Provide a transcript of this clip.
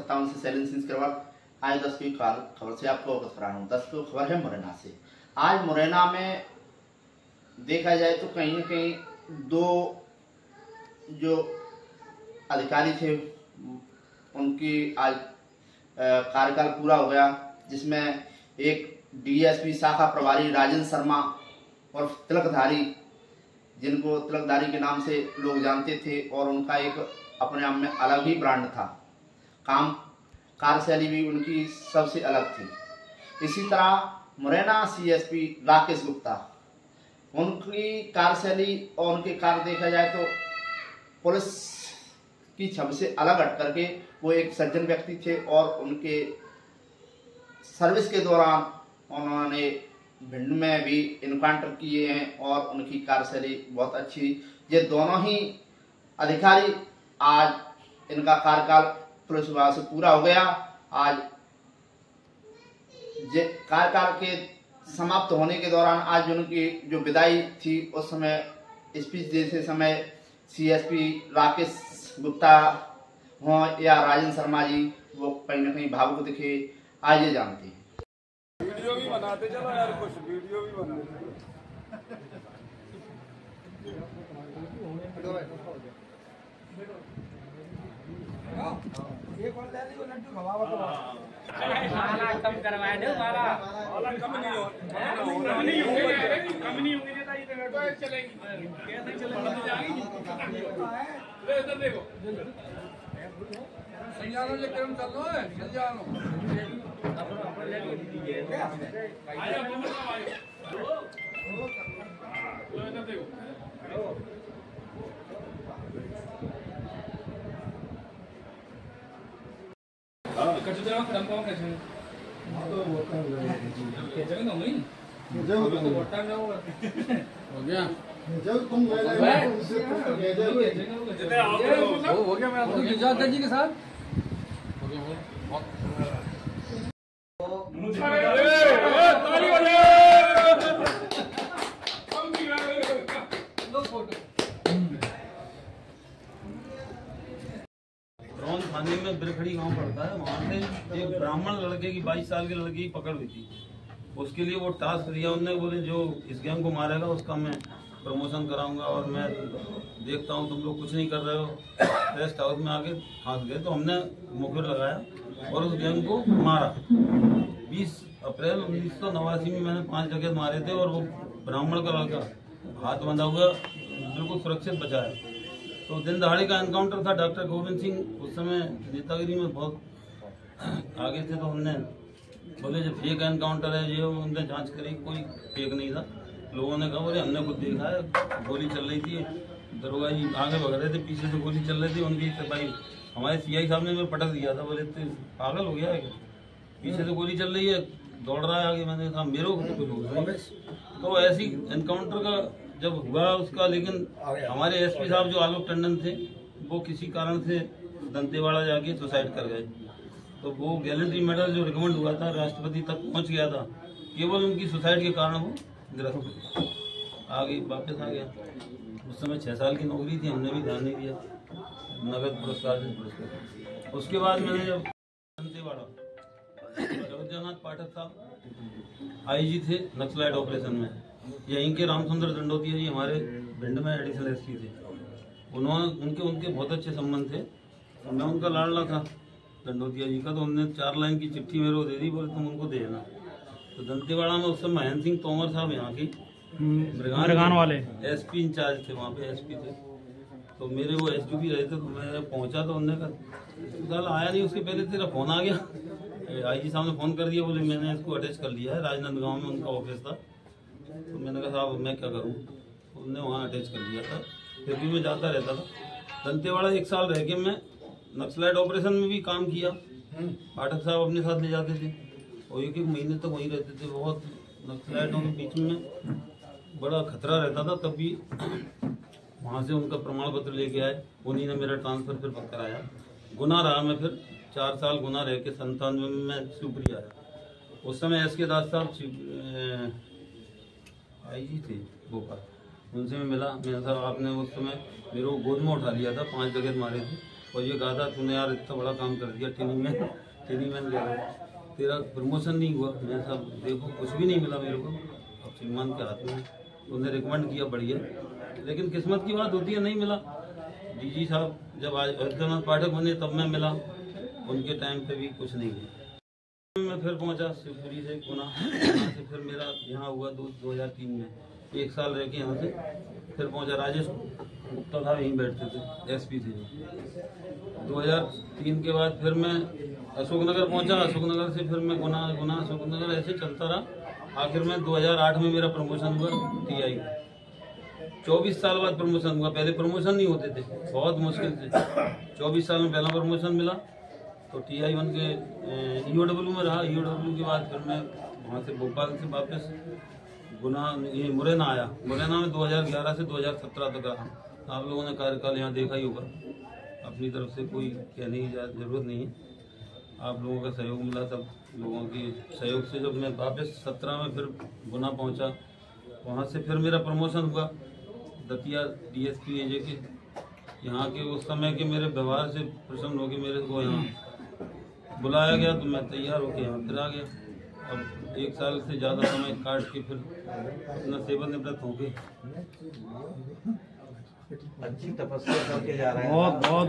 1957 से साइलेंसिंग के बाद आज 10 की खबर से आपको अवगत करा रहा हूँ। 10 की खबर है मुरैना से। आज मुरैना में देखा जाए तो कहीं न कहीं दो जो अधिकारी थे उनकी आज कार्यकाल पूरा हो गया, जिसमें एक डीएसपी शाखा प्रभारी राजेंद्र शर्मा और तिलकधारी, जिनको तिलकधारी के नाम से लोग जानते थे और उनका एक अपने आप में अलग ही ब्रांड था, काम कार्यशैली भी उनकी सबसे अलग थी। इसी तरह मुरैना सीएसपी राकेश गुप्ता, उनकी कार्यशैली और उनके कार्य देखा जाए तो पुलिस की छवि से अलग हट करके वो एक सज्जन व्यक्ति थे और उनके सर्विस के दौरान उन्होंने भिंड में भी इनकाउंटर किए हैं और उनकी कार्यशैली बहुत अच्छी। ये दोनों ही अधिकारी आज इनका कार्यकाल पुलिस विभाग से पूरा हो गया। आज कार्यकाल के समाप्त होने के दौरान आज उनकी जो विदाई थी उस समय स्पीच देते समय सीएसपी राकेश गुप्ता हों या राजेंद्र शर्मा जी, वो कहीं न कहीं भावुक दिखे। आइए जानते हैं। वीडियो भी बनाते चलो यार, कुछ वीडियो भी बनाते। एक और ले लो लड्डू खवावा तो माला कम करवाए दो, माला कम नहीं होंगे नेता जी, तो चलेगी कैसे चलेगी ले इधर देखो संजानो लेके हम चल लो है संजानो अपन ले लीजिए आया बोल भाई लो इधर देखो कच्चे जगह खत्म पाऊं कैसे के जगह ना हुई जगह तो बहुत टाइम लगेगा हो गया जब तुम गए हो गया। मैं आपको इजाजत जी के साथ हो गया ताली बजाओ थाने में बिरखड़ी गांव पड़ता है, वहाँ से एक ब्राह्मण लड़के की 22 साल की लड़की की पकड़ हुई थी। उसके लिए वो टास्क दिया उन्होंने, बोले जो इस गैंग को मारेगा उसका मैं प्रमोशन कराऊंगा और मैं देखता हूँ तुम लोग कुछ नहीं कर रहे हो, रेस्ट हाउस में आके फंस गए। तो हमने मुखबिर लगाया और उस गैंग को मारा। 20 अप्रैल 1989 में मैंने 5 जगह मारे थे और वो ब्राह्मण का लड़का हाथ बंधा हुआ बिल्कुल सुरक्षित बचाया। तो दिन दहाड़े का एनकाउंटर था। डॉक्टर गोविंद सिंह उस समय नेतागिरी में बहुत आगे थे, तो हमने बोले जो फेक एनकाउंटर है ये, उनने जांच करी, कोई फेक नहीं था। लोगों ने कहा बोले हमने खुद देखा है, गोली चल रही थी, दरोगा जी आगे भग रहे थे, पीछे से गोली चल रही थी। उनकी भाई हमारे सीआई साहब ने पटक दिया था, बोले तो पागल हो गया है, पीछे से गोली चल रही है, दौड़ रहा है आगे। मैंने कहा मेरे को तो कुछ हो गया। तो ऐसी एनकाउंटर का जब हुआ उसका, लेकिन हमारे एसपी साहब जो आलोक टंडन थे वो किसी कारण से दंतेवाड़ा जाके सुसाइड कर गए। तो वो गैलेंट्री मेडल जो रिकमेंड हुआ था राष्ट्रपति तक पहुंच गया था, केवल उनकी सुसाइड के कारण वो गिरफ्त आगे वापस आ गया। उस समय 6 साल की नौकरी थी, हमने भी ध्यान नहीं दिया, नगद पुरस्कार से पुरस्कार। उसके बाद मैंने जब दंतेवाड़ा जगन्नाथ पाठक साहब आईजी थे नक्सलाइट ऑपरेशन में, यहीं के रामचंद्र दंडोतिया जी हमारे भिंड में एडिशनल एसपी थे। उनके बहुत अच्छे संबंध थे। मैं उनका लाडला था दंडोतिया जी का, तो उन्होंने 4 लाइन की चिट्ठी मेरे को दे दी, बोले तुम उनको देना। तो दंतेवाड़ा में उस समय महेंद्र सिंह तोमर साहब यहाँ की मृगान वाले एसपी इंचार्ज थे, वहाँ पे एसपी थे। तो मेरे वो एसडीपी रहे थे। तो मैं पहुँचा तो उन्होंने कहा आया नहीं, उसके पहले तेरा फोन आ गया। आईजी साहब ने फोन कर दिया, बोले मैंने इसको अटैच कर लिया है, राजनांदगांव में उनका ऑफिस था। तो मैंने कहा साहब मैं क्या करूं, उन्होंने वहाँ अटैच कर दिया था। फिर भी मैं जाता रहता था दंतेवाड़ा। 1 साल रह के मैं नक्सलाइट ऑपरेशन में भी काम किया। पाठक साहब अपने साथ ले जाते थे और 1-1 महीने तक वहीं रहते थे। बहुत नक्सलाइटों के बीच में बड़ा खतरा रहता था, तब भी वहाँ से उनका प्रमाण पत्र लेके आए, उन्हीं ने मेरा ट्रांसफर फिर कराया। गुना रहा मैं फिर 4 साल गुना रह के 97 में मैं शिवपुरी आया। उस समय एस के दास साहब आईजी थे भोपाल, उनसे मैं मिला। मैंने साहब आपने उस समय मेरे को गोद में उठा लिया था, 5 जगह मारे थे, और ये कहा था तूने यार इतना बड़ा काम कर दिया टीनी मैन कह रहा हूँ, तेरा प्रमोशन नहीं हुआ। मैं सब देखो कुछ भी नहीं मिला मेरे को, अब श्रीमान के हाथ में, उन्हें रिकमेंड किया बढ़िया, लेकिन किस्मत की बात होती है, नहीं मिला। डीजी साहब जब आज अयोध्यानाथ पाठक बने तब मैं मिला, उनके टाइम पे भी कुछ नहीं हुआ। मैं फिर पहुंचा शिवपुरी से गुना से, फिर मेरा यहाँ हुआ 2003 में, 1 साल रह के यहाँ से फिर पहुंचा। राजेश गुप्ता साहब यहीं बैठते थे, एसपी थे। 2003 के बाद फिर मैं अशोकनगर पहुंचा, अशोकनगर से फिर मैं गुना अशोकनगर, ऐसे चलता रहा। आखिर में 2008 में मेरा प्रमोशन हुआ टीआई। 24 साल बाद प्रमोशन हुआ, पहले प्रमोशन नहीं होते थे, बहुत मुश्किल से 24 साल में पहला प्रमोशन मिला। तो टीआई बन के ईओडब्ल्यू में रहा। ईओडब्ल्यू के बाद फिर मैं वहाँ से भोपाल से वापस गुना ये मुरैना आया। मुरैना में 2011 से 2017 तक रहा। आप लोगों ने कार्यकाल यहाँ देखा ही होगा, अपनी तरफ से कोई कहने की जरूरत नहीं है। आप लोगों का सहयोग मिला, सब लोगों के सहयोग से जब मैं वापस 17 में फिर गुना पहुँचा, वहाँ से फिर मेरा प्रमोशन हुआ दतिया डीएसपी एजे के। यहाँ के उस समय के मेरे व्यवहार से प्रसन्न होकर मेरे को यहाँ बुलाया गया, तो मैं तैयार होकर यहाँ फिर आ गया। अब 1 साल से ज़्यादा समय काट के फिर अपना सेवानिवृत्त हो गए। अच्छी तपस्या करके जा रहे हैं। बहुत